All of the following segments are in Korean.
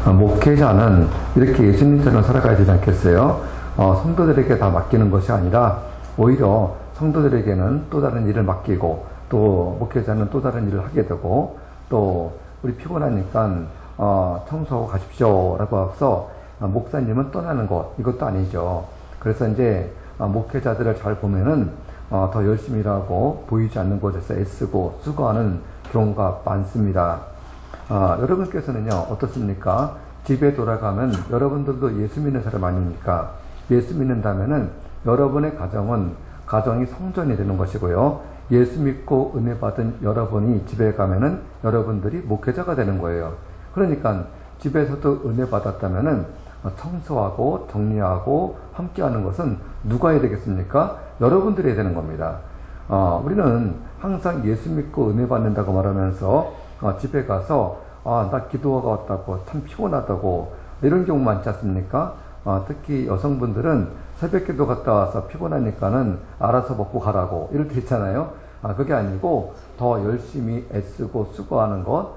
목회자는 이렇게 예수님처럼 살아가야 되지 않겠어요? 성도들에게 다 맡기는 것이 아니라 오히려 성도들에게는 또 다른 일을 맡기고 또 목회자는 또 다른 일을 하게 되고 또 우리 피곤하니까 청소하고 가십시오 라고 해서 목사님은 떠나는 것, 이것도 아니죠. 그래서 이제 목회자들을 잘 보면은 더 열심히 일하고 보이지 않는 곳에서 애쓰고 수고하는 경우가 많습니다. 여러분께서는요 어떻습니까? 집에 돌아가면 여러분들도 예수 믿는 사람 아닙니까? 예수 믿는다면은 여러분의 가정이 성전이 되는 것이고요. 예수 믿고 은혜 받은 여러분이 집에 가면은 여러분들이 목회자가 되는 거예요. 그러니까 집에서도 은혜 받았다면은 청소하고 정리하고 함께하는 것은 누가 해야 되겠습니까? 여러분들이 해야 되는 겁니다. 우리는 항상 예수 믿고 은혜 받는다고 말하면서 집에 가서 나 기도가 왔다고 참 피곤하다고 이런 경우 많지 않습니까? 특히 여성분들은 새벽 기도 갔다 와서 피곤하니까는 알아서 먹고 가라고 이럴 때 있잖아요. 그게 아니고 더 열심히 애쓰고 수고하는 것,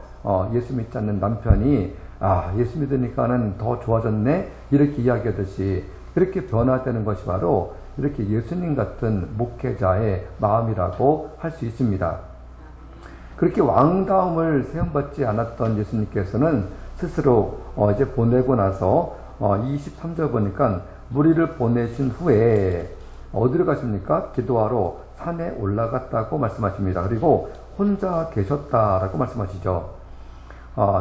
예수 믿지 않는 남편이 예수 믿으니까는 더 좋아졌네 이렇게 이야기하듯이 이렇게 변화되는 것이 바로 이렇게 예수님 같은 목회자의 마음이라고 할 수 있습니다. 그렇게 왕다움을 세움받지 않았던 예수님께서는 스스로 이제 보내고 나서 23절 보니까 무리를 보내신 후에 어디로 가십니까? 기도하러 산에 올라갔다고 말씀하십니다. 그리고 혼자 계셨다라고 말씀하시죠.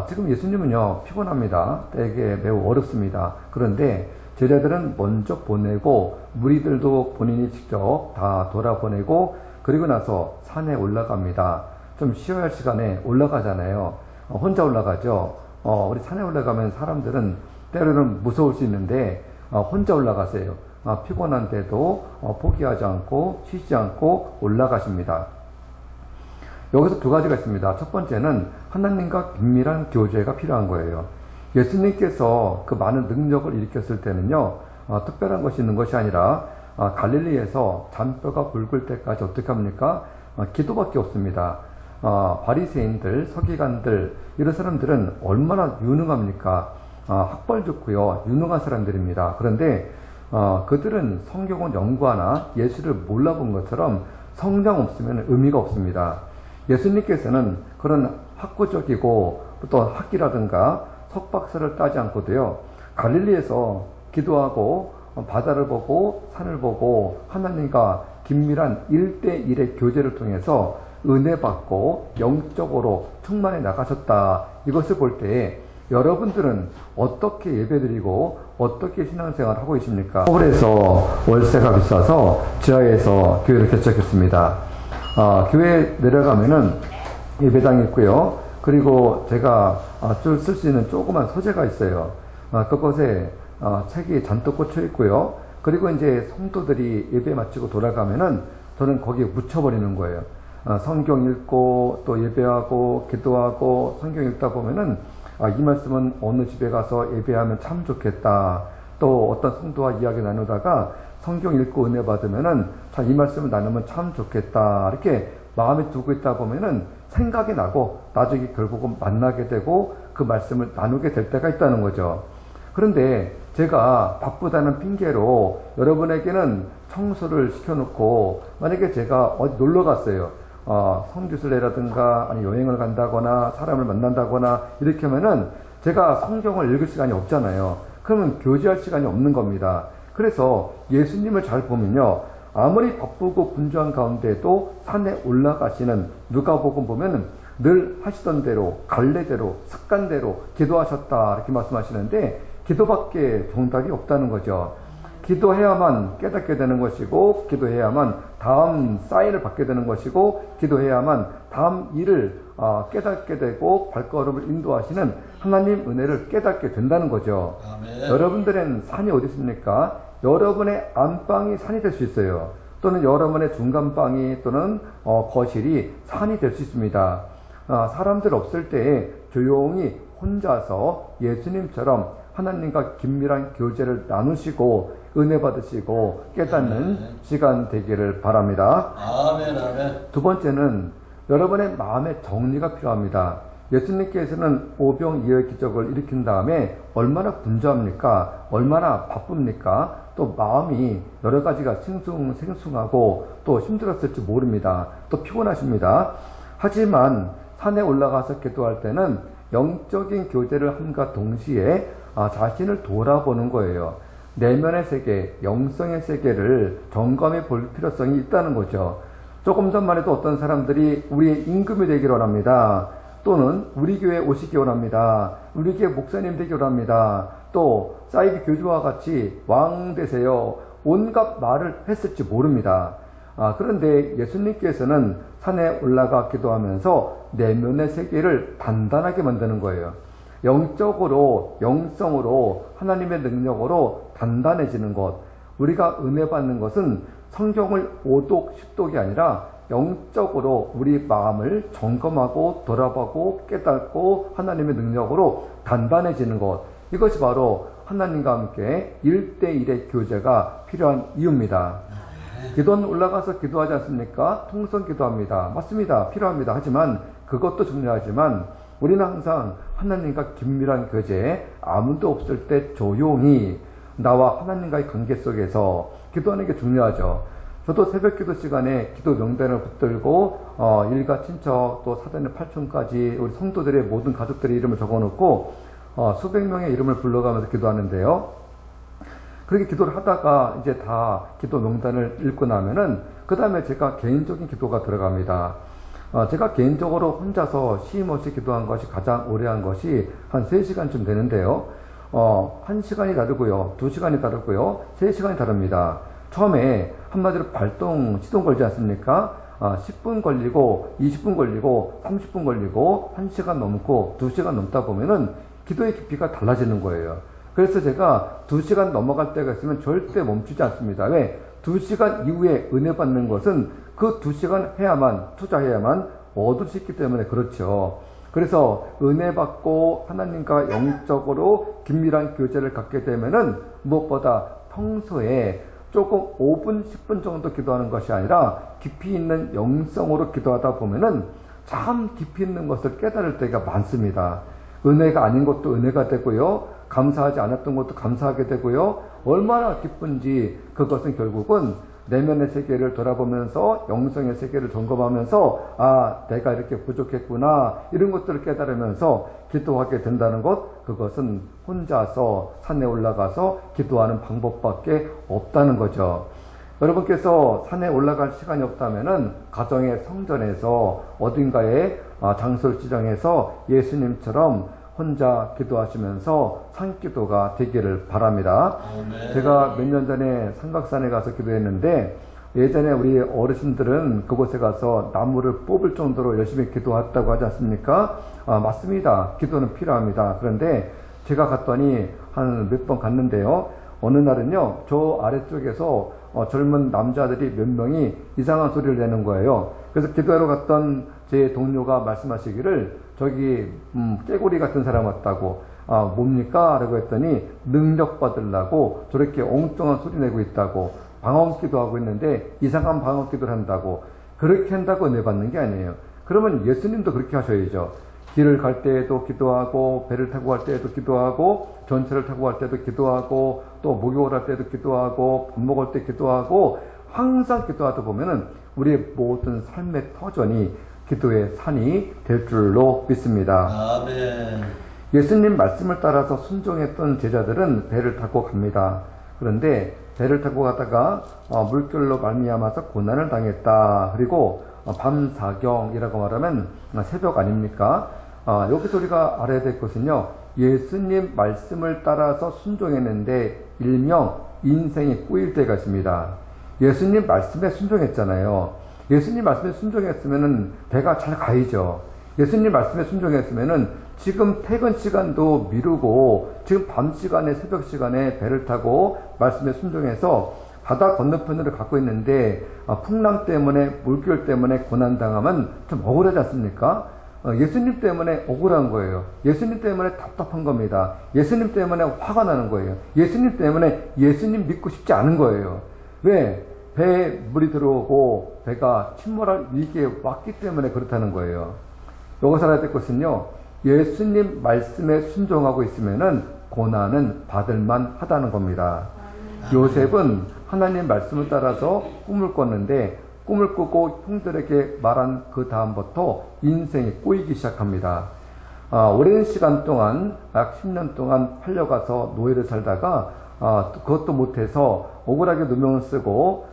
지금 예수님은요 피곤합니다. 되게 매우 어렵습니다. 그런데 제자들은 먼저 보내고 무리들도 본인이 직접 다 돌아보내고 그리고 나서 산에 올라갑니다. 좀 쉬어야 할 시간에 올라가잖아요. 혼자 올라가죠. 우리 산에 올라가면 사람들은 때로는 무서울 수 있는데 혼자 올라가세요. 피곤한데도 포기하지 않고 쉬지 않고 올라가십니다. 여기서 두 가지가 있습니다. 첫 번째는 하나님과 긴밀한 교제가 필요한 거예요. 예수님께서 그 많은 능력을 일으켰을 때는요 특별한 것이 있는 것이 아니라 갈릴리에서 잔뼈가 굵을 때까지 어떻게 합니까? 기도밖에 없습니다. 바리새인들, 서기관들 이런 사람들은 얼마나 유능합니까? 학벌 좋고요 유능한 사람들입니다. 그런데 그들은 성경을 연구하나 예수를 몰라본 것처럼 성장 없으면 의미가 없습니다. 예수님께서는 그런 학구적이고 또 학기라든가 석박사를 따지 않고도요 갈릴리에서 기도하고 바다를 보고 산을 보고 하나님과 긴밀한 1대1의 교제를 통해서 은혜 받고 영적으로 충만해 나가셨다. 이것을 볼 때에 여러분들은 어떻게 예배드리고 어떻게 신앙생활을 하고 계십니까? 서울에서 월세가 비싸서 지하에서 교회를 개척했습니다. 교회에 내려가면은 예배당이 있고요. 그리고 제가 쓸 수 있는 조그만 서재가 있어요. 그곳에 책이 잔뜩 꽂혀 있고요. 그리고 이제 성도들이 예배 마치고 돌아가면은 저는 거기에 묻혀버리는 거예요. 성경 읽고 또 예배하고 기도하고 성경 읽다 보면은 이 말씀은 어느 집에 가서 예배하면 참 좋겠다. 또 어떤 성도와 이야기 나누다가 성경 읽고 은혜 받으면은 이 말씀을 나누면 참 좋겠다. 이렇게 마음에 두고 있다 보면은 생각이 나고 나중에 결국은 만나게 되고 그 말씀을 나누게 될 때가 있다는 거죠. 그런데 제가 바쁘다는 핑계로 여러분에게는 청소를 시켜놓고 만약에 제가 어디 놀러 갔어요. 성지순례라든가 아니 여행을 간다거나 사람을 만난다거나 이렇게 하면은 제가 성경을 읽을 시간이 없잖아요. 그러면 교제할 시간이 없는 겁니다. 그래서 예수님을 잘 보면요. 아무리 바쁘고 분주한 가운데도 산에 올라가시는 누가복음 보면은 늘 하시던 대로 갈래대로 습관대로 기도하셨다 이렇게 말씀하시는데 기도밖에 정답이 없다는 거죠. 기도해야만 깨닫게 되는 것이고 기도해야만 다음 사인을 받게 되는 것이고 기도해야만 다음 일을 깨닫게 되고 발걸음을 인도하시는 하나님 은혜를 깨닫게 된다는 거죠. 아멘. 여러분들은 산이 어디 있습니까? 여러분의 안방이 산이 될 수 있어요. 또는 여러분의 중간방이 또는 거실이 산이 될 수 있습니다. 사람들 없을 때에 조용히 혼자서 예수님처럼 하나님과 긴밀한 교제를 나누시고 은혜 받으시고 깨닫는 아멘. 시간 되기를 바랍니다. 아멘, 아멘. 두 번째는 여러분의 마음의 정리가 필요합니다. 예수님께서는 오병이어의 기적을 일으킨 다음에 얼마나 분주합니까? 얼마나 바쁩니까? 또 마음이 여러 가지가 싱숭생숭하고 또 힘들었을지 모릅니다. 또 피곤하십니다. 하지만 산에 올라가서 기도할 때는 영적인 교제를 함과 동시에 자신을 돌아보는 거예요. 내면의 세계, 영성의 세계를 점검해 볼 필요성이 있다는 거죠. 조금 전만 해도 어떤 사람들이 우리의 임금이 되기를 원합니다. 또는 우리 교회에 오시기 원합니다. 우리 교회 목사님 되기 원합니다. 또 사이비 교주와 같이 왕 되세요. 온갖 말을 했을지 모릅니다. 그런데 예수님께서는 산에 올라가 기도하면서 내면의 세계를 단단하게 만드는 거예요. 영적으로, 영성으로, 하나님의 능력으로 단단해지는 것. 우리가 은혜 받는 것은 성경을 오독, 십독이 아니라 영적으로 우리 마음을 점검하고 돌아보고 깨닫고 하나님의 능력으로 단단해지는 것. 이것이 바로 하나님과 함께 1대1의 교제가 필요한 이유입니다. 기도는 올라가서 기도하지 않습니까? 통성 기도합니다. 맞습니다. 필요합니다. 하지만 그것도 중요하지만 우리는 항상 하나님과 긴밀한 교제에 아무도 없을 때 조용히 나와 하나님과의 관계 속에서 기도하는 게 중요하죠. 저도 새벽 기도 시간에 기도 명단을 붙들고 일가 친척 또 사단의 8촌까지 우리 성도들의 모든 가족들의 이름을 적어놓고 수백 명의 이름을 불러가면서 기도하는데요. 그렇게 기도를 하다가 이제 다 기도 명단을 읽고 나면은 그 다음에 제가 개인적인 기도가 들어갑니다. 제가 개인적으로 혼자서 쉼없이 기도한 것이 가장 오래 한 것이 한 3시간쯤 되는데요. 1시간이 다르고요. 2시간이 다르고요. 3시간이 다릅니다. 처음에 한마디로 시동 걸지 않습니까? 10분 걸리고 20분 걸리고 30분 걸리고 1시간 넘고 2시간 넘다 보면은 기도의 깊이가 달라지는 거예요. 그래서 제가 2시간 넘어갈 때가 있으면 절대 멈추지 않습니다. 왜? 2시간 이후에 은혜 받는 것은 그 2시간 투자해야만 얻을 수 있기 때문에 그렇죠. 그래서 은혜 받고 하나님과 영적으로 긴밀한 교제를 갖게 되면은 무엇보다 평소에 조금 5분, 10분 정도 기도하는 것이 아니라 깊이 있는 영성으로 기도하다 보면은 참 깊이 있는 것을 깨달을 때가 많습니다. 은혜가 아닌 것도 은혜가 되고요. 감사하지 않았던 것도 감사하게 되고요. 얼마나 기쁜지 그것은 결국은 내면의 세계를 돌아보면서 영성의 세계를 점검하면서 내가 이렇게 부족했구나 이런 것들을 깨달으면서 기도하게 된다는 것, 그것은 혼자서 산에 올라가서 기도하는 방법밖에 없다는 거죠. 여러분께서 산에 올라갈 시간이 없다면은 가정의 성전에서 어딘가에 장소를 지정해서 예수님처럼 혼자 기도하시면서 산기도가 되기를 바랍니다. 아멘. 제가 몇 년 전에 삼각산에 가서 기도했는데 예전에 우리 어르신들은 그곳에 가서 나무를 뽑을 정도로 열심히 기도했다고 하지 않습니까? 맞습니다. 기도는 필요합니다. 그런데 제가 갔더니 한 몇 번 갔는데요. 어느 날은요, 저 아래쪽에서 젊은 남자들이 몇 명이 이상한 소리를 내는 거예요. 그래서 기도하러 갔던 제 동료가 말씀하시기를 저기 깨구리 같은 사람 왔다고. 뭡니까? 라고 했더니 능력 받으려고 저렇게 엉뚱한 소리 내고 있다고. 방언기도 하고 있는데 이상한 방언기도를 한다고. 그렇게 한다고 은혜 받는 게 아니에요. 그러면 예수님도 그렇게 하셔야죠. 길을 갈 때에도 기도하고, 배를 타고 갈 때에도 기도하고, 전철을 타고 갈 때도 기도하고, 또 목욕을 할 때도 기도하고, 밥 먹을 때 기도하고, 항상 기도하다 보면은 우리의 모든 삶의 터전이 기도의 산이 될 줄로 믿습니다. 아멘. 예수님 말씀을 따라서 순종했던 제자들은 배를 타고 갑니다. 그런데 배를 타고 가다가 물결로 말미암아서 고난을 당했다. 그리고 밤사경이라고 말하면 새벽 아닙니까? 여기서 우리가 알아야 될 것은요, 예수님 말씀을 따라서 순종했는데 일명 인생이 꼬일 때가 있습니다. 예수님 말씀에 순종했잖아요. 예수님 말씀에 순종했으면은 배가 잘 가야죠. 예수님 말씀에 순종했으면은 지금 퇴근 시간도 미루고 지금 밤 시간에 새벽 시간에 배를 타고 말씀에 순종해서 바다 건너편으로 가고 있는데 풍랑 때문에 물결 때문에 고난당하면 좀 억울하지 않습니까? 예수님 때문에 억울한 거예요. 예수님 때문에 답답한 겁니다. 예수님 때문에 화가 나는 거예요. 예수님 때문에 예수님 믿고 싶지 않은 거예요. 왜? 배에 물이 들어오고 배가 침몰할 위기에 왔기 때문에 그렇다는 거예요. 여기서 알아야 될 것은요, 예수님 말씀에 순종하고 있으면은 고난은 받을만 하다는 겁니다. 요셉은 하나님 말씀을 따라서 꿈을 꿨는데 꿈을 꾸고 형들에게 말한 그 다음부터 인생이 꼬이기 시작합니다. 오랜 시간 동안 약 10년 동안 팔려가서 노예를 살다가 그것도 못해서 억울하게 누명을 쓰고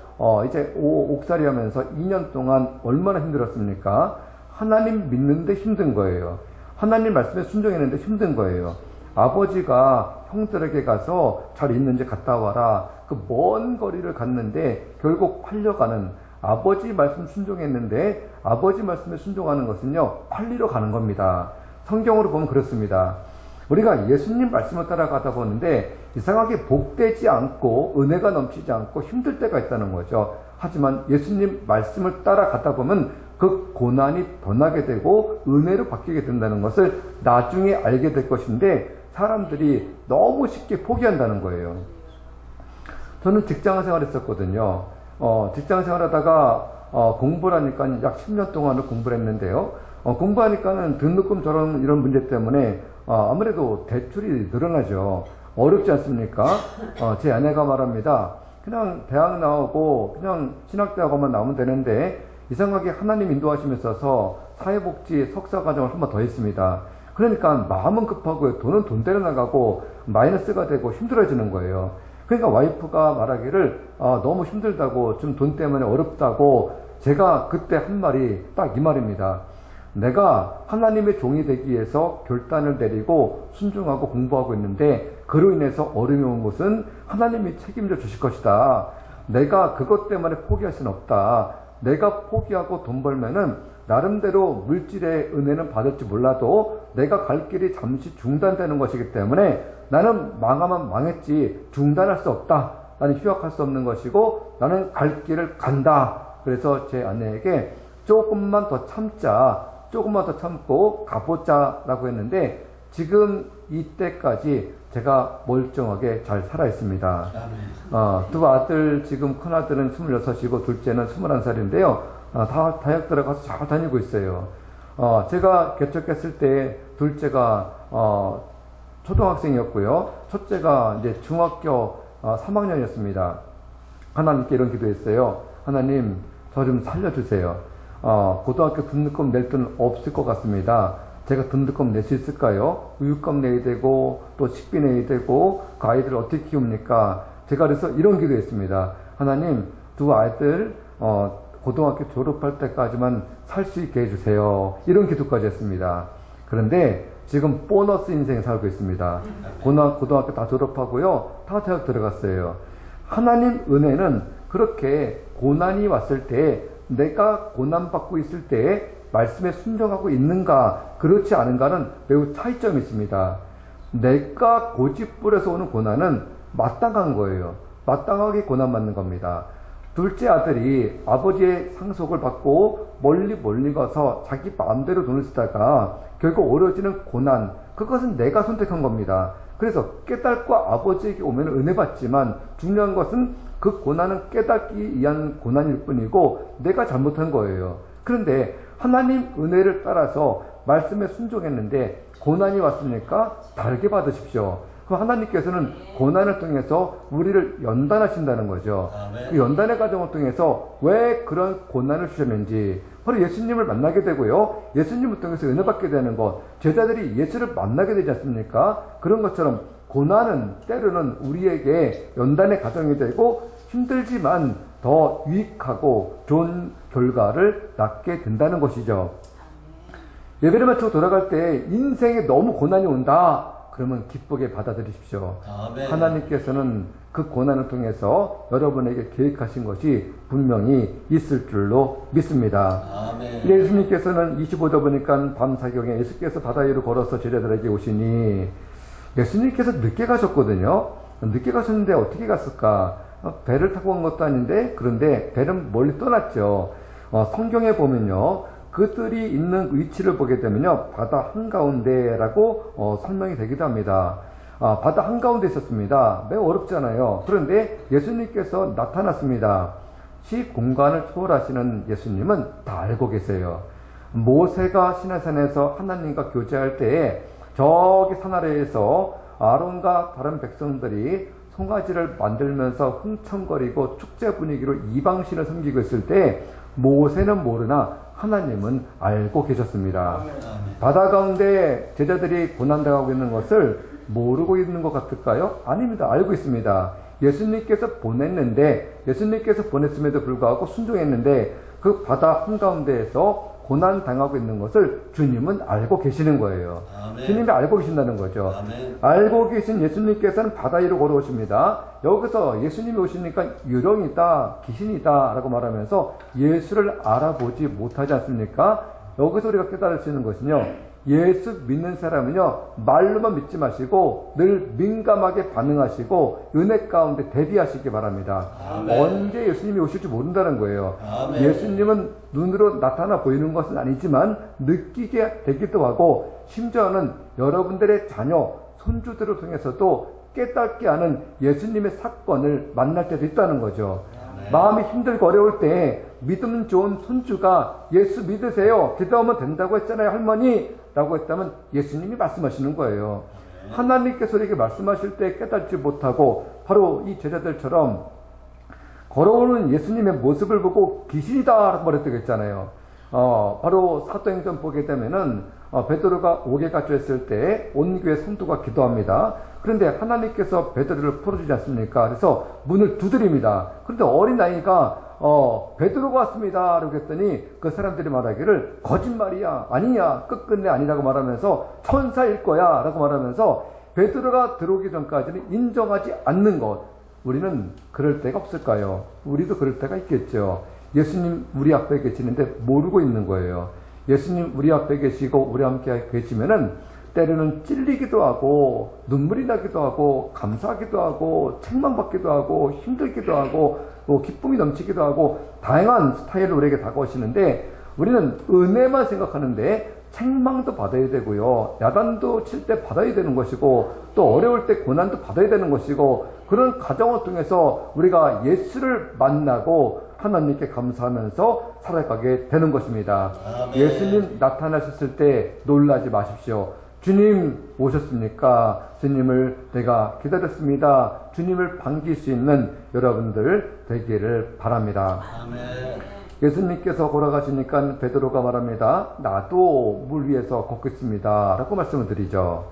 이제 옥살이 하면서 2년 동안 얼마나 힘들었습니까? 하나님 믿는데 힘든 거예요. 하나님 말씀에 순종했는데 힘든 거예요. 아버지가 형들에게 가서 잘 있는지 갔다 와라. 그 먼 거리를 갔는데 결국 팔려가는, 아버지 말씀 순종했는데 아버지 말씀에 순종하는 것은요, 팔리러 가는 겁니다. 성경으로 보면 그렇습니다. 우리가 예수님 말씀을 따라가다 보는데 이상하게 복되지 않고 은혜가 넘치지 않고 힘들 때가 있다는 거죠. 하지만 예수님 말씀을 따라가다 보면 그 고난이 변하게 되고 은혜로 바뀌게 된다는 것을 나중에 알게 될 것인데 사람들이 너무 쉽게 포기한다는 거예요. 저는 직장 생활했었거든요. 직장 생활하다가 공부를 하니까 약 10년 동안을 공부를 했는데요. 공부하니까는 등록금 저런 이런 문제 때문에 아무래도 대출이 늘어나죠. 어렵지 않습니까? 제 아내가 말합니다. 그냥 대학 나오고 그냥 신학대학원만 나오면 되는데 이상하게 하나님 인도하시면서 사회복지 석사과정을 한 번 더 했습니다. 그러니까 마음은 급하고요. 돈은 돈대로 나가고 마이너스가 되고 힘들어지는 거예요. 그러니까 와이프가 말하기를 너무 힘들다고, 좀 돈 때문에 어렵다고, 제가 그때 한 말이 딱 이 말입니다. 내가 하나님의 종이 되기 위해서 결단을 내리고 순종하고 공부하고 있는데 그로 인해서 어려움이 온 것은 하나님이 책임져 주실 것이다. 내가 그것 때문에 포기할 수는 없다. 내가 포기하고 돈 벌면은 나름대로 물질의 은혜는 받을지 몰라도 내가 갈 길이 잠시 중단되는 것이기 때문에 나는 망하면 망했지 중단할 수 없다. 나는 휴학할 수 없는 것이고 나는 갈 길을 간다. 그래서 제 아내에게 조금만 더 참자. 조금만 더 참고 가보자 라고 했는데 지금 이때까지 제가 멀쩡하게 잘 살아 있습니다. 두 아들, 지금 큰아들은 26이고 둘째는 21살인데요. 다 대학 들어가서 잘 다니고 있어요. 제가 개척했을 때 둘째가 초등학생이었고요. 첫째가 이제 중학교 3학년이었습니다. 하나님께 이런 기도했어요. 하나님, 저 좀 살려주세요. 고등학교 등록금 낼 돈 없을 것 같습니다. 제가 등록금 낼 수 있을까요? 우유값 내야 되고 또 식비 내야 되고 그 아이들을 어떻게 키웁니까? 제가 그래서 이런 기도했습니다. 하나님, 두 아이들 고등학교 졸업할 때까지만 살 수 있게 해주세요. 이런 기도까지 했습니다. 그런데 지금 보너스 인생 살고 있습니다. 고등학교 다 졸업하고요. 다 대학 들어갔어요. 하나님 은혜는 그렇게 고난이 왔을 때 내가 고난받고 있을 때 말씀에 순종하고 있는가 그렇지 않은가는 매우 차이점이 있습니다. 내가 고집부려서 오는 고난은 마땅한 거예요. 마땅하게 고난받는 겁니다. 둘째 아들이 아버지의 상속을 받고 멀리 가서 자기 마음대로 돈을 쓰다가 결국 어려워지는 고난, 그것은 내가 선택한 겁니다. 그래서 깨닫고 아버지에게 오면 은혜 받지만 중요한 것은 그 고난은 깨닫기 위한 고난일 뿐이고 내가 잘못한 거예요. 그런데 하나님 은혜를 따라서 말씀에 순종했는데 고난이 왔으니까 다르게 받으십시오. 그럼 하나님께서는 고난을 통해서 우리를 연단하신다는 거죠. 그 연단의 과정을 통해서 왜 그런 고난을 주셨는지 바로 예수님을 만나게 되고요. 예수님을 통해서 은혜 받게 되는 것, 제자들이 예수를 만나게 되지 않습니까? 그런 것처럼 고난은 때로는 우리에게 연단의 과정이 되고 힘들지만 더 유익하고 좋은 결과를 낳게 된다는 것이죠. 예배를 마치고 돌아갈 때 인생에 너무 고난이 온다. 그러면 기쁘게 받아들이십시오. 아멘. 하나님께서는 그 고난을 통해서 여러분에게 계획하신 것이 분명히 있을 줄로 믿습니다. 아멘. 예수님께서는 25절 보니까 밤 사경에 예수께서 바다 위로 걸어서 제자들에게 오시니 예수님께서 늦게 가셨거든요. 늦게 가셨는데 어떻게 갔을까? 배를 타고 간 것도 아닌데 그런데 배는 멀리 떠났죠. 성경에 보면요. 그들이 있는 위치를 보게 되면요. 바다 한가운데라고 설명이 되기도 합니다. 바다 한가운데 있었습니다. 매우 어렵잖아요. 그런데 예수님께서 나타났습니다. 시 공간을 초월하시는 예수님은 다 알고 계세요. 모세가 시내산에서 하나님과 교제할 때에 저기 산 아래에서 아론과 다른 백성들이 송아지를 만들면서 흥청거리고 축제 분위기로 이방신을 섬기고 있을 때 모세는 모르나 하나님은 알고 계셨습니다. 바다 가운데 제자들이 고난당하고 있는 것을 모르고 있는 것 같을까요? 아닙니다. 알고 있습니다. 예수님께서 보냈음에도 불구하고 순종했는데 그 바다 한가운데에서 고난당하고 있는 것을 주님은 알고 계시는 거예요. 아멘. 주님이 알고 계신다는 거죠. 아멘. 알고 계신 예수님께서는 바다 위로 걸어오십니다. 여기서 예수님이 오시니까 유령이다, 귀신이다 라고 말하면서 예수를 알아보지 못하지 않습니까? 여기서 우리가 깨달을 수 있는 것은요, 예수 믿는 사람은요, 말로만 믿지 마시고 늘 민감하게 반응하시고 은혜 가운데 대비하시기 바랍니다. 아멘. 언제 예수님이 오실지 모른다는 거예요. 아멘. 예수님은 눈으로 나타나 보이는 것은 아니지만 느끼게 되기도 하고, 심지어는 여러분들의 자녀, 손주들을 통해서도 깨닫게 하는 예수님의 사건을 만날 때도 있다는 거죠. 아멘. 마음이 힘들고 어려울 때 믿음 좋은 손주가 예수 믿으세요, 기도하면 된다고 했잖아요 할머니 라고 했다면 예수님이 말씀하시는 거예요. 네. 하나님께서 우리에게 말씀하실 때 깨닫지 못하고 바로 이 제자들처럼 걸어오는 예수님의 모습을 보고 귀신이다 라고 말했다고 했잖아요. 바로 사도행전 보게 되면은 베드로가 옥에 갇혀 있을 때 온 교회 성도가 기도합니다. 그런데 하나님께서 베드로를 풀어주지 않습니까? 그래서 문을 두드립니다. 그런데 어린아이가 베드로가 왔습니다 라고 했더니 그 사람들이 말하기를 거짓말이야, 아니야, 끝끝내 아니라고 말하면서 천사일 거야 라고 말하면서 베드로가 들어오기 전까지는 인정하지 않는 것. 우리는 그럴 때가 없을까요? 우리도 그럴 때가 있겠죠. 예수님 우리 앞에 계시는데 모르고 있는 거예요. 예수님 우리 앞에 계시고 우리 함께 계시면은 때로는 찔리기도 하고 눈물이 나기도 하고 감사하기도 하고 책망받기도 하고 힘들기도 하고 또 기쁨이 넘치기도 하고 다양한 스타일로 우리에게 다가오시는데, 우리는 은혜만 생각하는데 책망도 받아야 되고요, 야단도 칠 때 받아야 되는 것이고, 또 어려울 때 고난도 받아야 되는 것이고, 그런 과정을 통해서 우리가 예수를 만나고 하나님께 감사하면서 살아가게 되는 것입니다. 아멘. 예수님 나타나셨을 때 놀라지 마십시오. 주님 오셨습니까? 주님을 내가 기다렸습니다. 주님을 반길 수 있는 여러분들 되기를 바랍니다. 아멘. 예수님께서 걸어가시니까 베드로가 말합니다. 나도 물 위에서 걷겠습니다 라고 말씀을 드리죠.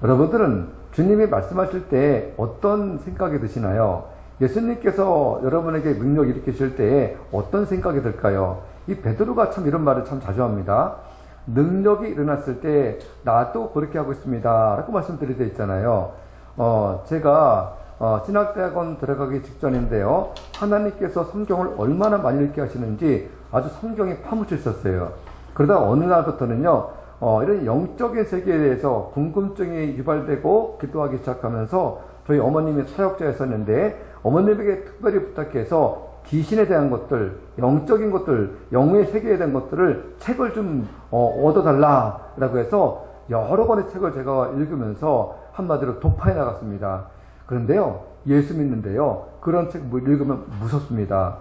여러분들은 주님이 말씀하실 때 어떤 생각이 드시나요? 예수님께서 여러분에게 능력 일으키실 때에 어떤 생각이 들까요? 이 베드로가 참 이런 말을 참 자주 합니다. 능력이 일어났을 때 나도 그렇게 하고 있습니다 라고 말씀드릴 때 있잖아요. 제가 신학대학원 들어가기 직전인데요, 하나님께서 성경을 얼마나 많이 읽게 하시는지 아주 성경에 파묻혀 있었어요. 그러다 어느 날부터는요, 이런 영적인 세계에 대해서 궁금증이 유발되고 기도하기 시작하면서 저희 어머님이 사역자였었는데 어머님에게 특별히 부탁해서 귀신에 대한 것들, 영적인 것들, 영의 세계에 대한 것들을 책을 좀 얻어달라라고 해서 여러 권의 책을 제가 읽으면서 한마디로 독파해 나갔습니다. 그런데요, 예수 믿는데요, 그런 책 읽으면 무섭습니다.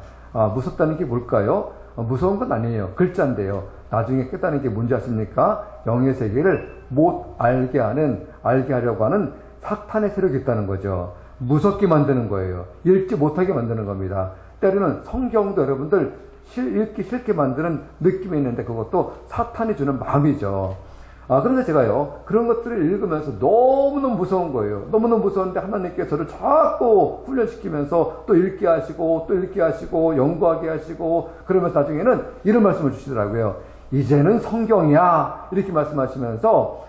무섭다는 게 뭘까요? 무서운 건 아니에요. 글자인데요. 나중에 깨닫는 게 뭔지 아십니까? 영의 세계를 못 알게 하려고 하는 사탄의 세력이 있다는 거죠. 무섭게 만드는 거예요. 읽지 못하게 만드는 겁니다. 때로는 성경도 여러분들 읽기 싫게 만드는 느낌이 있는데 그것도 사탄이 주는 마음이죠. 그런데 제가요, 그런 것들을 읽으면서 너무너무 무서운 거예요. 너무너무 무서운데 하나님께서 저를 자꾸 훈련시키면서 또 읽게 하시고 또 읽게 하시고 연구하게 하시고, 그러면서 나중에는 이런 말씀을 주시더라고요. 이제는 성경이야 이렇게 말씀하시면서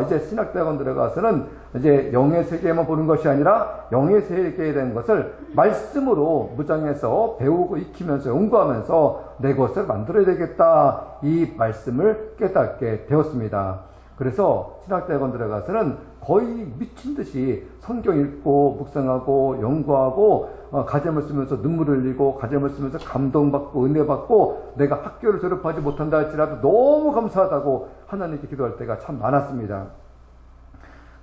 이제 신학대학원 들어가서는 이제 영의 세계에만 보는 것이 아니라 영의 세계에 대한 것을 말씀으로 무장해서 배우고 익히면서 연구하면서 내 것을 만들어야 되겠다, 이 말씀을 깨닫게 되었습니다. 그래서 신학대학원 들어가서는 거의 미친 듯이 성경 읽고 묵상하고 연구하고 가정을 쓰면서 눈물을 흘리고 가정을 쓰면서 감동받고 은혜받고, 내가 학교를 졸업하지 못한다 할지라도 너무 감사하다고 하나님께 기도할 때가 참 많았습니다.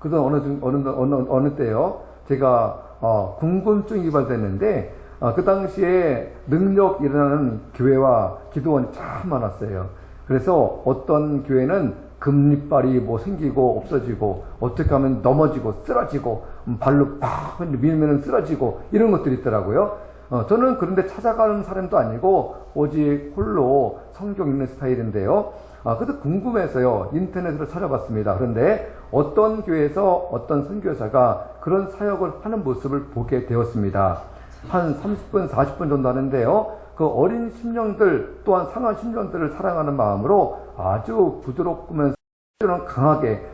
그래서 어느 때요, 제가 궁금증이 유발됐는데 그 당시에 능력 일어나는 교회와 기도원이 참 많았어요. 그래서 어떤 교회는 금리빨이 뭐 생기고 없어지고 어떻게 하면 넘어지고 쓰러지고 발로 팍 밀면 쓰러지고 이런 것들이 있더라고요. 저는 그런데 찾아가는 사람도 아니고 오직 홀로 성경 읽는 스타일인데요. 그래도 궁금해서요. 인터넷으로 찾아봤습니다. 그런데 어떤 교회에서 어떤 선교사가 그런 사역을 하는 모습을 보게 되었습니다. 한 30분, 40분 정도 하는데요. 그 어린 심령들 또한 상한 심령들을 사랑하는 마음으로 아주 부드럽으면서 강하게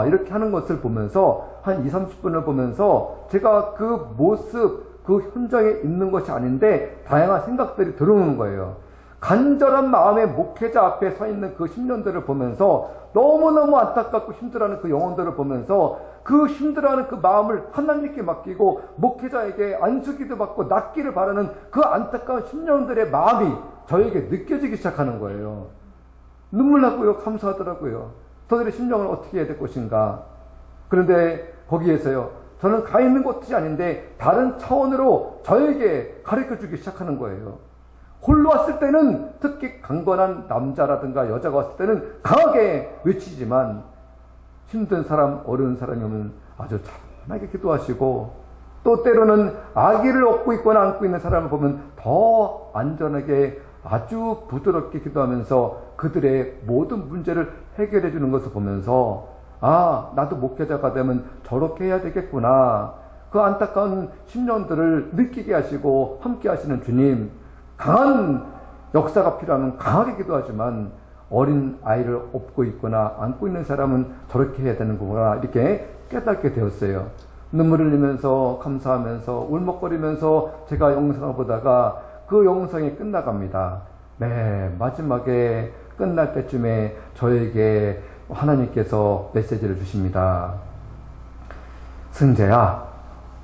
이렇게 하는 것을 보면서 한 20-30분을 보면서 제가 그 모습, 그 현장에 있는 것이 아닌데 다양한 생각들이 들어오는 거예요. 간절한 마음의 목회자 앞에 서 있는 그 심령들을 보면서 너무너무 안타깝고 힘들어하는 그 영혼들을 보면서 그 힘들어하는 그 마음을 하나님께 맡기고 목회자에게 안수기도 받고 낫기를 바라는 그 안타까운 심령들의 마음이 저에게 느껴지기 시작하는 거예요. 눈물 나고요. 감사하더라고요. 저들의 심령을 어떻게 해야 될 것인가. 그런데 거기에서요. 저는 가 있는 곳이 아닌데 다른 차원으로 저에게 가르쳐주기 시작하는 거예요. 홀로 왔을 때는 특히 강건한 남자라든가 여자가 왔을 때는 강하게 외치지만 힘든 사람, 어려운 사람이 오면 아주 찬하게 기도하시고 또 때로는 아기를 업고 있거나 안고 있는 사람을 보면 더 안전하게 아주 부드럽게 기도하면서 그들의 모든 문제를 해결해 주는 것을 보면서 나도 목회자가 되면 저렇게 해야 되겠구나. 그 안타까운 심령들을 느끼게 하시고 함께 하시는 주님, 강한 역사가 필요하면 강하게 기도하지만 어린 아이를 업고 있거나 안고 있는 사람은 저렇게 해야 되는 거구나 이렇게 깨닫게 되었어요. 눈물을 흘리면서 감사하면서 울먹거리면서 제가 영상을 보다가 그 영상이 끝나갑니다. 마지막에 끝날 때쯤에 저에게 하나님께서 메시지를 주십니다. 승재야,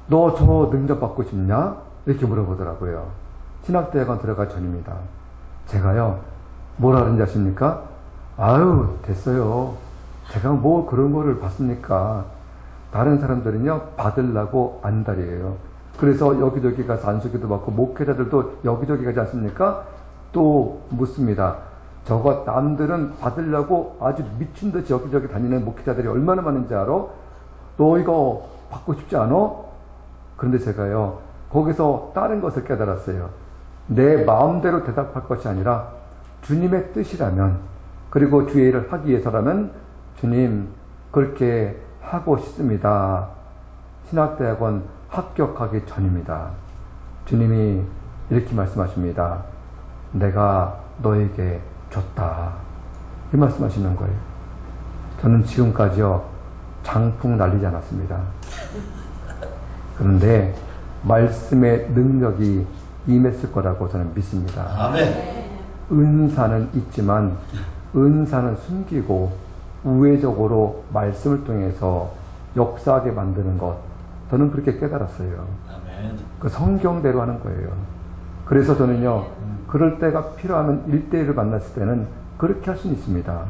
너 저 능력 받고 싶냐? 이렇게 물어보더라고요. 신학대학원 들어가기 전입니다. 제가요, 뭐라 그런지 아십니까? 아유, 됐어요. 제가 뭐 그런 거를 받습니까? 다른 사람들은요, 받으려고 안달이에요. 그래서 여기저기 가서 안수기도 받고, 목회자들도 여기저기 가지 않습니까? 또 묻습니다. 저거 남들은 받으려고 아주 미친 듯이 여기저기 다니는 목회자들이 얼마나 많은지 알아? 너 이거 받고 싶지 않아? 그런데 제가요, 거기서 다른 것을 깨달았어요. 내 마음대로 대답할 것이 아니라 주님의 뜻이라면, 그리고 주의 일을 하기 위해서라면 주님 그렇게 하고 싶습니다. 신학대학원 합격하기 전입니다. 주님이 이렇게 말씀하십니다. 내가 너에게 줬다. 이 말씀하시는 거예요. 저는 지금까지요, 장풍 날리지 않았습니다. 그런데 말씀의 능력이 임했을 거라고 저는 믿습니다. 아멘. 은사는 있지만 은사는 숨기고 우회적으로 말씀을 통해서 역사하게 만드는 것, 저는 그렇게 깨달았어요. 아멘. 그 성경대로 하는 거예요. 그래서 저는요, 그럴 때가 필요하면 1대1을 만났을 때는 그렇게 할 수는 있습니다.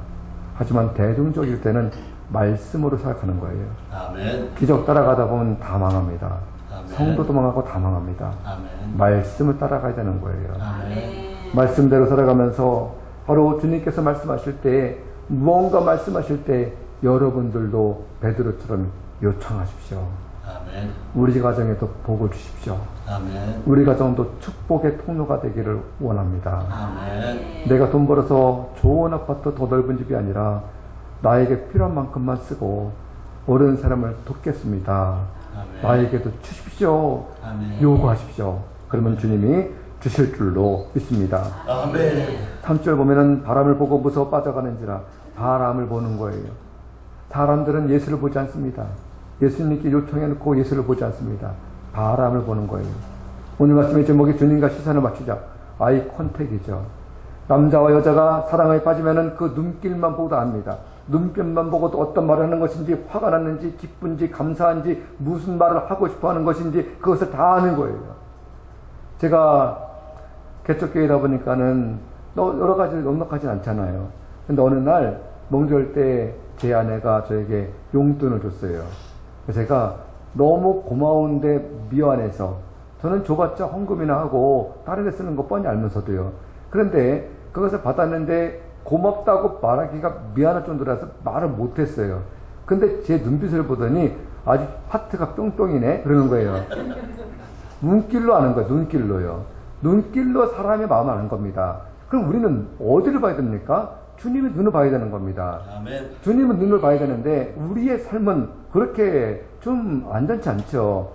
하지만 대중적일 때는 말씀으로 생각하는 거예요. 아멘. 기적 따라가다 보면 다 망합니다. 아멘. 성도도 망하고 다 망합니다. 아멘. 말씀을 따라가야 되는 거예요. 아멘. 말씀대로 살아가면서 바로 주님께서 말씀하실 때, 무언가 말씀하실 때 여러분들도 베드로처럼 요청하십시오. 아멘. 우리 가정에도 복을 주십시오. 아멘. 우리 가정도 축복의 통로가 되기를 원합니다. 아멘. 내가 돈 벌어서 좋은 아파트 더 넓은 집이 아니라 나에게 필요한 만큼만 쓰고 어려운 사람을 돕겠습니다. 아멘. 나에게도 주십시오. 아멘. 요구하십시오. 그러면 주님이 주실 줄로 믿습니다. 아멘. 3절 보면은 바람을 보고 무서워 빠져가는지라, 바람을 보는 거예요. 사람들은 예수를 보지 않습니다. 예수님께 요청해놓고 예수를 보지 않습니다. 바람을 보는 거예요. 오늘 말씀의 제목이 주님과 시선을 맞추자. 아이 컨택이죠. 남자와 여자가 사랑에 빠지면은 그 눈길만 보고도 압니다. 눈빛만 보고도 어떤 말을 하는 것인지, 화가 났는지, 기쁜지, 감사한지, 무슨 말을 하고 싶어 하는 것인지, 그것을 다 아는 거예요. 제가 개척교회다 보니까는 여러 가지를 넉넉하진 않잖아요. 근데 어느 날 명절 때 제 아내가 저에게 용돈을 줬어요. 그래서 제가 너무 고마운데 미안해서, 저는 줘봤자 헌금이나 하고 다른 데 쓰는 거 뻔히 알면서도요. 그런데 그것을 받았는데 고맙다고 말하기가 미안할 정도라서 말을 못했어요. 근데 제 눈빛을 보더니 아직 하트가 뿅뿅이네 그러는 거예요. 눈길로 아는 거예요. 눈길로요. 눈길로 사람의 마음을 아는 겁니다. 그럼 우리는 어디를 봐야 됩니까? 주님의 눈을 봐야 되는 겁니다. 아멘. 주님은 눈을 봐야 되는데 우리의 삶은 그렇게 좀 안전치 않죠.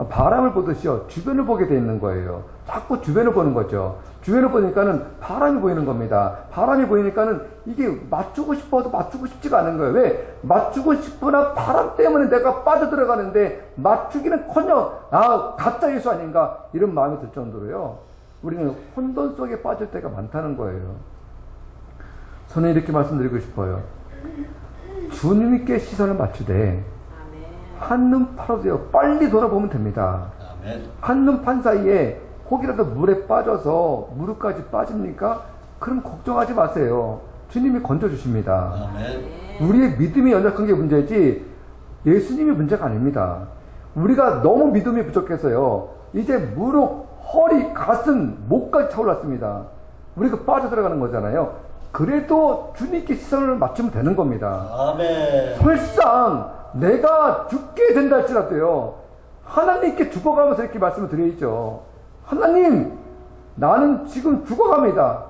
바람을 보듯이요. 주변을 보게 돼 있는 거예요. 자꾸 주변을 보는 거죠. 주변을 보니까는 바람이 보이는 겁니다. 바람이 보이니까는 이게 맞추고 싶어도 맞추고 싶지가 않은 거예요. 왜? 맞추고 싶으나 바람 때문에 내가 빠져들어가는데 맞추기는커녕 가짜 예수 아닌가 이런 마음이 들 정도로요. 우리는 혼돈 속에 빠질 때가 많다는 거예요. 저는 이렇게 말씀드리고 싶어요. 주님께 시선을 맞추되 한눈 팔아도요 빨리 돌아보면 됩니다. 아멘. 한눈 판 사이에 혹이라도 물에 빠져서 무릎까지 빠집니까? 그럼 걱정하지 마세요. 주님이 건져주십니다. 아멘. 우리의 믿음이 연약한 게 문제지 예수님이 문제가 아닙니다. 우리가 너무 믿음이 부족해서요 이제 무릎, 허리, 가슴, 목까지 차올랐습니다. 우리가 빠져들어가는 거잖아요. 그래도 주님께 시선을 맞추면 되는 겁니다. 아멘. 설상 내가 죽게 된다 할지라도요 하나님께 죽어가면서 이렇게 말씀을 드려야죠. 하나님, 나는 지금 죽어갑니다.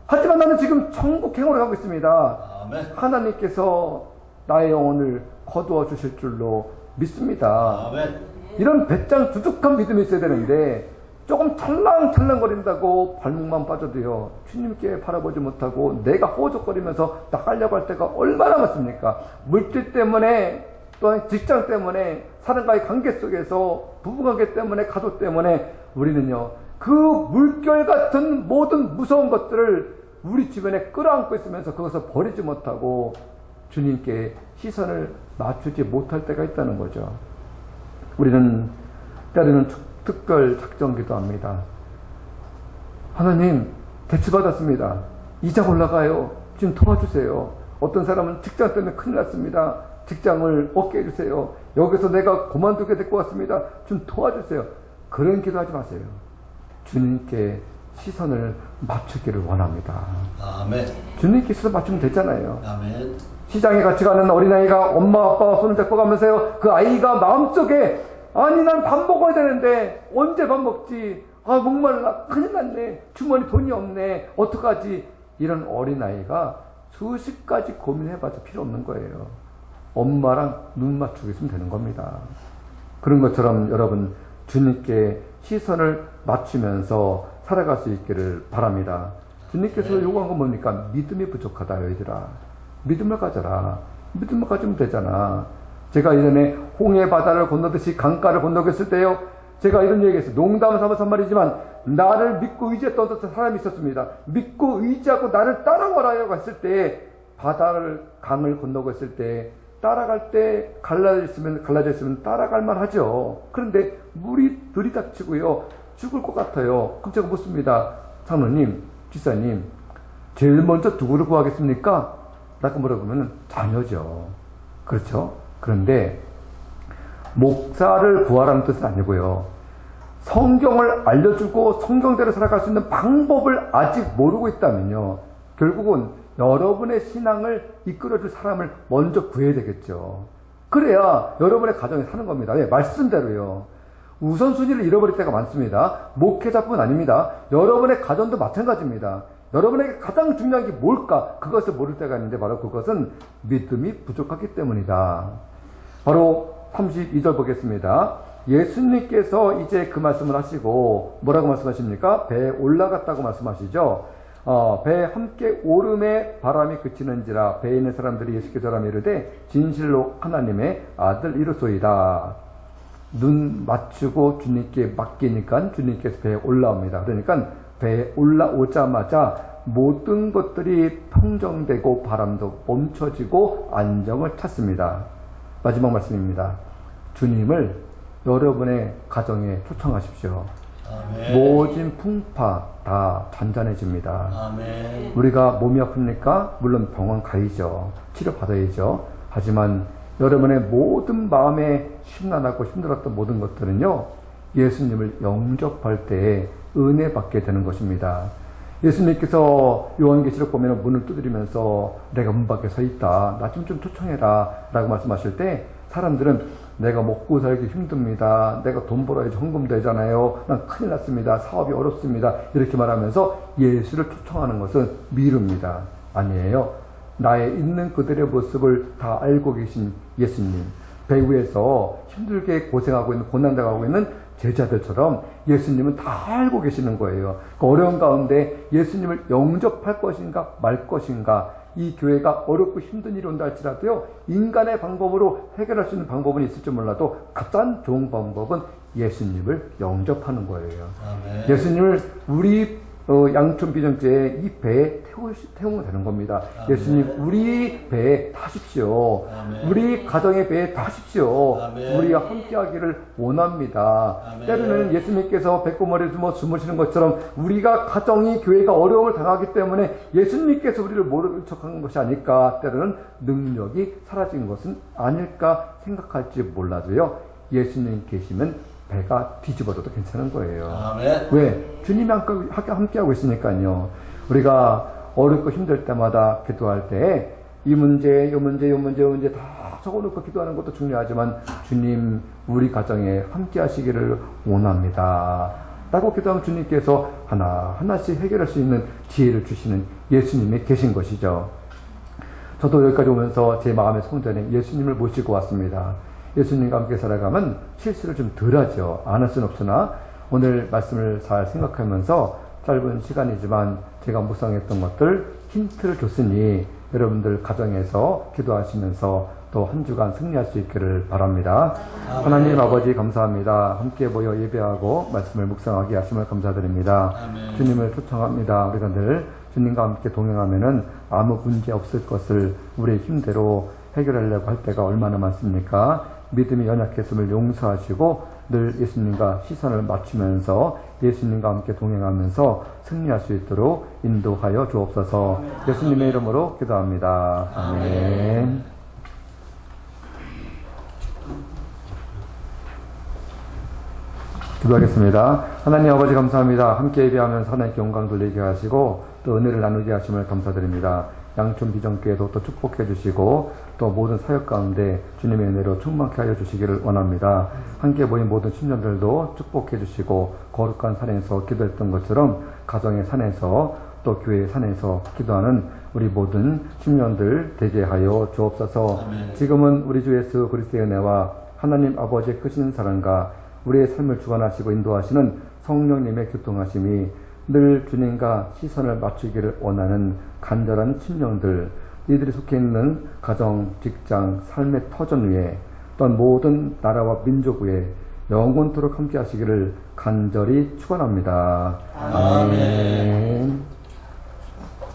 하지만 나는 지금 천국행으로 가고 있습니다. 아멘. 하나님께서 나의 영혼을 거두어 주실 줄로 믿습니다. 아멘. 이런 배짱 두둑한 믿음이 있어야 되는데 조금 찰랑찰랑거린다고 발목만 빠져도요 주님께 바라보지 못하고 내가 호적거리면서 나가려고 할 때가 얼마나 많습니까? 물질 때문에 또한 직장 때문에 사람과의 관계 속에서 부부관계 때문에 가족 때문에 우리는요 그 물결 같은 모든 무서운 것들을 우리 주변에 끌어안고 있으면서 그것을 버리지 못하고 주님께 시선을 맞추지 못할 때가 있다는 거죠. 우리는 때로는 특별 작정기도 합니다. 하나님 대출받았습니다. 이자 올라가요. 좀 도와주세요. 어떤 사람은 직장 때문에 큰일 났습니다. 직장을 얻게 해주세요. 여기서 내가 그만두게 될 것 같습니다. 좀 도와주세요. 그런 기도하지 마세요. 주님께 시선을 맞추기를 원합니다. 아멘. 주님께 시선 맞추면 되잖아요. 아멘. 시장에 같이 가는 어린아이가 엄마 아빠와 손을 잡고 가면서요 그 아이가 마음속에 아니 난 밥 먹어야 되는데 언제 밥 먹지? 목말라 큰일 났네. 주머니 돈이 없네. 어떡하지? 이런 어린아이가 수십 가지 고민해봐도 필요 없는 거예요. 엄마랑 눈 맞추고 있으면 되는 겁니다. 그런 것처럼 여러분 주님께 시선을 맞추면서 살아갈 수 있기를 바랍니다. 주님께서 요구한 건 뭡니까? 믿음이 부족하다 얘들아. 믿음을 가져라. 믿음을 가지면 되잖아. 제가 예전에 홍해 바다를 건너듯이 강가를 건너겠을 때요 제가 이런 얘기했어요. 농담 삼아서 한 말이지만 나를 믿고 의지했던 어떤 사람이 있었습니다. 믿고 의지하고 나를 따라와라고 했을 때 바다를 강을 건너고 있을 때 따라갈 때 갈라져 있으면 따라갈 만하죠. 그런데 물이 들이닥치고요 죽을 것 같아요. 그럼 제가 묻습니다. 장로님, 집사님, 제일 먼저 누구를 구하겠습니까? 라고 물어보면 자녀죠. 그렇죠? 그런데 목사를 구하라는 뜻은 아니고요. 성경을 알려주고 성경대로 살아갈 수 있는 방법을 아직 모르고 있다면요. 결국은 여러분의 신앙을 이끌어줄 사람을 먼저 구해야 되겠죠. 그래야 여러분의 가정이 사는 겁니다. 왜? 말씀대로요. 우선순위를 잃어버릴 때가 많습니다. 목회자뿐 아닙니다. 여러분의 가정도 마찬가지입니다. 여러분에게 가장 중요한 게 뭘까? 그것을 모를 때가 있는데 바로 그것은 믿음이 부족하기 때문이다. 바로 32절 보겠습니다. 예수님께서 이제 그 말씀을 하시고 뭐라고 말씀하십니까? 배에 올라갔다고 말씀하시죠. 배에 함께 오름에 바람이 그치는지라 배에 있는 사람들이 예수께서 이르되 진실로 하나님의 아들 이르소이다. 눈 맞추고 주님께 맡기니까 주님께서 배에 올라옵니다. 그러니까 배에 올라오자마자 모든 것들이 평정되고 바람도 멈춰지고 안정을 찾습니다. 마지막 말씀입니다. 주님을 여러분의 가정에 초청하십시오. 아멘. 모진 풍파 다 잔잔해집니다. 아멘. 우리가 몸이 아픕니까? 물론 병원 가야죠. 치료받아야죠. 하지만 여러분의 모든 마음에 심란하고 힘들었던 모든 것들은요 예수님을 영접할 때에 은혜 받게 되는 것입니다. 예수님께서 요한계시록 보면 문을 두드리면서 내가 문 밖에 서 있다. 나 좀 초청해라. 라고 말씀하실 때 사람들은 내가 먹고 살기 힘듭니다. 내가 돈 벌어야지 헌금 되잖아요. 난 큰일 났습니다. 사업이 어렵습니다. 이렇게 말하면서 예수를 초청하는 것은 미루입니다. 아니에요. 나의 있는 그들의 모습을 다 알고 계신 예수님. 배후에서 힘들게 고생하고 있는, 고난당하고 있는 제자들처럼 예수님은 다 알고 계시는 거예요. 그 어려운 가운데 예수님을 영접할 것인가 말 것인가, 이 교회가 어렵고 힘든 일이 온다 할지라도요, 인간의 방법으로 해결할 수 있는 방법은 있을지 몰라도 가장 좋은 방법은 예수님을 영접하는 거예요. 아멘. 예수님을 우리 양촌 비전교회 이 배에 태우면 되는 겁니다. 아멘. 예수님 우리 배에 타십시오. 아멘. 우리 가정의 배에 타십시오. 아멘. 우리와 함께하기를 원합니다. 아멘. 때로는 예수님께서 배꼽머리를 주무시는 것처럼 우리가 가정이, 교회가 어려움을 당하기 때문에 예수님께서 우리를 모르는 척한 것이 아닐까, 때로는 능력이 사라진 것은 아닐까 생각할지 몰라도요, 예수님 계시면 배가 뒤집어져도 괜찮은 거예요. 아멘. 왜? 주님이 함께하고 있으니까요. 우리가 어렵고 힘들 때마다 기도할 때 이 문제, 요 문제, 요 문제, 요 문제 다 적어놓고 기도하는 것도 중요하지만, 주님 우리 가정에 함께 하시기를 원합니다 라고 기도하면 주님께서 하나하나씩 해결할 수 있는 지혜를 주시는 예수님이 계신 것이죠. 저도 여기까지 오면서 제 마음의 성전에 예수님을 모시고 왔습니다. 예수님과 함께 살아가면 실수를 좀 덜 하죠. 안 할 수는 없으나 오늘 말씀을 잘 생각하면서 짧은 시간이지만 제가 묵상했던 것들 힌트를 줬으니 여러분들 가정에서 기도하시면서 또 한 주간 승리할 수 있기를 바랍니다. 아멘. 하나님 아버지 감사합니다. 함께 모여 예배하고 말씀을 묵상하게 하심을 감사드립니다. 아멘. 주님을 초청합니다. 우리가 늘 주님과 함께 동행하면은 아무 문제 없을 것을 우리의 힘대로 해결하려고 할 때가 얼마나 많습니까? 믿음이 연약했음을 용서하시고 늘 예수님과 시선을 맞추면서 예수님과 함께 동행하면서 승리할 수 있도록 인도하여 주옵소서. 예수님의 이름으로 기도합니다. 아멘. 기도하겠습니다. 하나님 아버지 감사합니다. 함께 예배하면서 하나님께 영광 돌리게 하시고 또 은혜를 나누게 하심을 감사드립니다. 양촌 비전교회도 또 축복해 주시고 또 모든 사역 가운데 주님의 은혜로 충만케 하여 주시기를 원합니다. 함께 모인 모든 신령들도 축복해 주시고 거룩한 산에서 기도했던 것처럼 가정의 산에서 또 교회의 산에서 기도하는 우리 모든 신령들 되게 하여 주옵소서. 아멘. 지금은 우리 주 예수 그리스도의 은혜와 하나님 아버지의 크신 사랑과 우리의 삶을 주관하시고 인도하시는 성령님의 교통하심이 늘 주님과 시선을 맞추기를 원하는 간절한 친령들, 이들이 속해 있는 가정, 직장, 삶의 터전 위에 또한 모든 나라와 민족 위에 영원토록 함께 하시기를 간절히 축원합니다. 아멘.